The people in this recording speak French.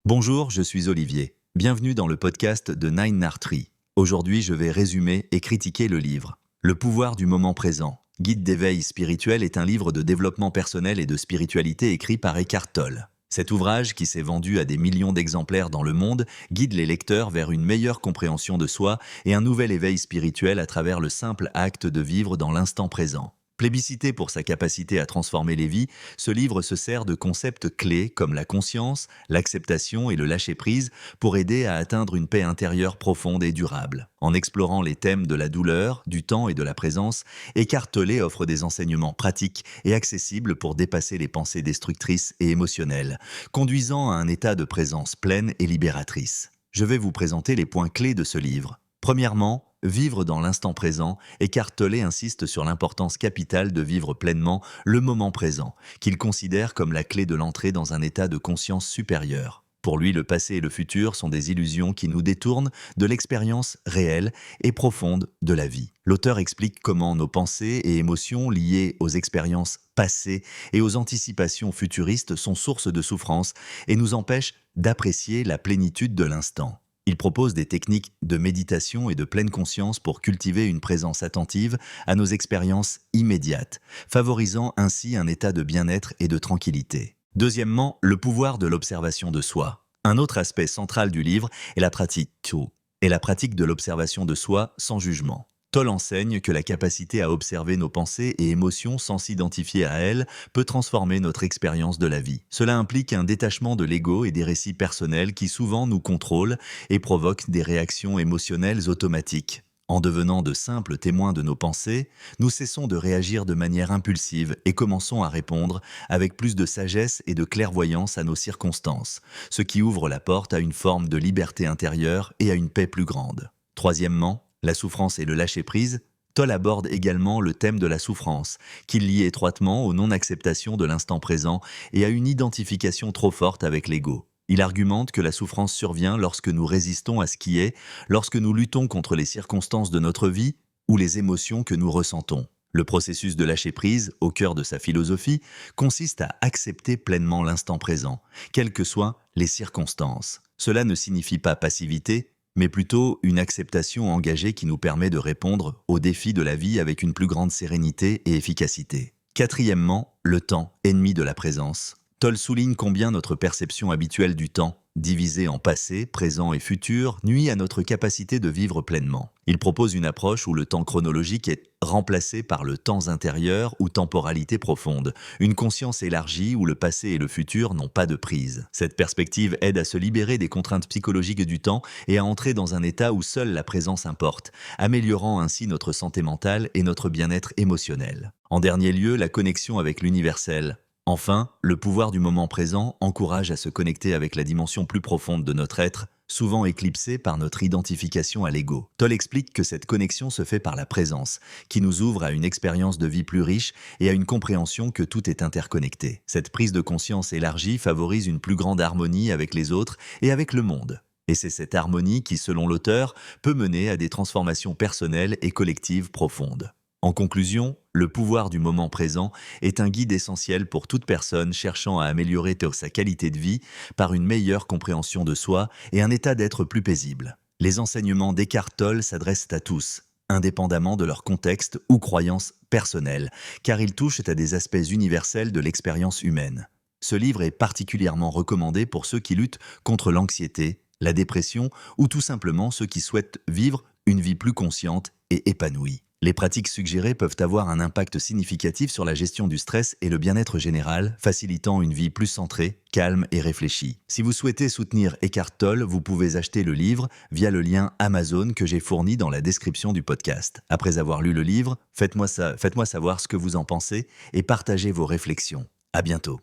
Bonjour, je suis Olivier. Bienvenue dans le podcast de Nine Tree. Aujourd'hui, je vais résumer et critiquer le livre. Le pouvoir du moment présent. Guide d'éveil spirituel est un livre de développement personnel et de spiritualité écrit par Eckhart Tolle. Cet ouvrage, qui s'est vendu à des millions d'exemplaires dans le monde, guide les lecteurs vers une meilleure compréhension de soi et un nouvel éveil spirituel à travers le simple acte de vivre dans l'instant présent. Plébiscité pour sa capacité à transformer les vies, ce livre se sert de concepts clés comme la conscience, l'acceptation et le lâcher-prise pour aider à atteindre une paix intérieure profonde et durable. En explorant les thèmes de la douleur, du temps et de la présence, Eckhart Tolle offre des enseignements pratiques et accessibles pour dépasser les pensées destructrices et émotionnelles, conduisant à un état de présence pleine et libératrice. Je vais vous présenter les points clés de ce livre. Premièrement, vivre dans l'instant présent, Eckhart Tolle insiste sur l'importance capitale de vivre pleinement le moment présent, qu'il considère comme la clé de l'entrée dans un état de conscience supérieure. Pour lui, le passé et le futur sont des illusions qui nous détournent de l'expérience réelle et profonde de la vie. L'auteur explique comment nos pensées et émotions liées aux expériences passées et aux anticipations futuristes sont source de souffrance et nous empêchent d'apprécier la plénitude de l'instant. Il propose des techniques de méditation et de pleine conscience pour cultiver une présence attentive à nos expériences immédiates, favorisant ainsi un état de bien-être et de tranquillité. Deuxièmement, le pouvoir de l'observation de soi. Un autre aspect central du livre est la pratique de l'observation de soi sans jugement. Tolle enseigne que la capacité à observer nos pensées et émotions sans s'identifier à elles peut transformer notre expérience de la vie. Cela implique un détachement de l'ego et des récits personnels qui souvent nous contrôlent et provoquent des réactions émotionnelles automatiques. En devenant de simples témoins de nos pensées, nous cessons de réagir de manière impulsive et commençons à répondre avec plus de sagesse et de clairvoyance à nos circonstances, ce qui ouvre la porte à une forme de liberté intérieure et à une paix plus grande. Troisièmement, la souffrance et le lâcher-prise. Tolle aborde également le thème de la souffrance, qu'il lie étroitement aux non-acceptation de l'instant présent et à une identification trop forte avec l'ego. Il argumente que la souffrance survient lorsque nous résistons à ce qui est, lorsque nous luttons contre les circonstances de notre vie ou les émotions que nous ressentons. Le processus de lâcher-prise, au cœur de sa philosophie, consiste à accepter pleinement l'instant présent, quelles que soient les circonstances. Cela ne signifie pas passivité, mais plutôt une acceptation engagée qui nous permet de répondre aux défis de la vie avec une plus grande sérénité et efficacité. Quatrièmement, le temps, ennemi de la présence. Tolle souligne combien notre perception habituelle du temps, divisée en passé, présent et futur, nuit à notre capacité de vivre pleinement. Il propose une approche où le temps chronologique est remplacé par le temps intérieur ou temporalité profonde, une conscience élargie où le passé et le futur n'ont pas de prise. Cette perspective aide à se libérer des contraintes psychologiques du temps et à entrer dans un état où seule la présence importe, améliorant ainsi notre santé mentale et notre bien-être émotionnel. En dernier lieu, la connexion avec l'universel. Enfin, le pouvoir du moment présent encourage à se connecter avec la dimension plus profonde de notre être, souvent éclipsée par notre identification à l'ego. Tolle explique que cette connexion se fait par la présence, qui nous ouvre à une expérience de vie plus riche et à une compréhension que tout est interconnecté. Cette prise de conscience élargie favorise une plus grande harmonie avec les autres et avec le monde. Et c'est cette harmonie qui, selon l'auteur, peut mener à des transformations personnelles et collectives profondes. En conclusion, le pouvoir du moment présent est un guide essentiel pour toute personne cherchant à améliorer sa qualité de vie par une meilleure compréhension de soi et un état d'être plus paisible. Les enseignements d'Eckhart Tolle s'adressent à tous, indépendamment de leur contexte ou croyances personnelles, car ils touchent à des aspects universels de l'expérience humaine. Ce livre est particulièrement recommandé pour ceux qui luttent contre l'anxiété, la dépression ou tout simplement ceux qui souhaitent vivre une vie plus consciente et épanouie. Les pratiques suggérées peuvent avoir un impact significatif sur la gestion du stress et le bien-être général, facilitant une vie plus centrée, calme et réfléchie. Si vous souhaitez soutenir Eckhart Tolle, vous pouvez acheter le livre via le lien Amazon que j'ai fourni dans la description du podcast. Après avoir lu le livre, faites-moi savoir ce que vous en pensez et partagez vos réflexions. À bientôt.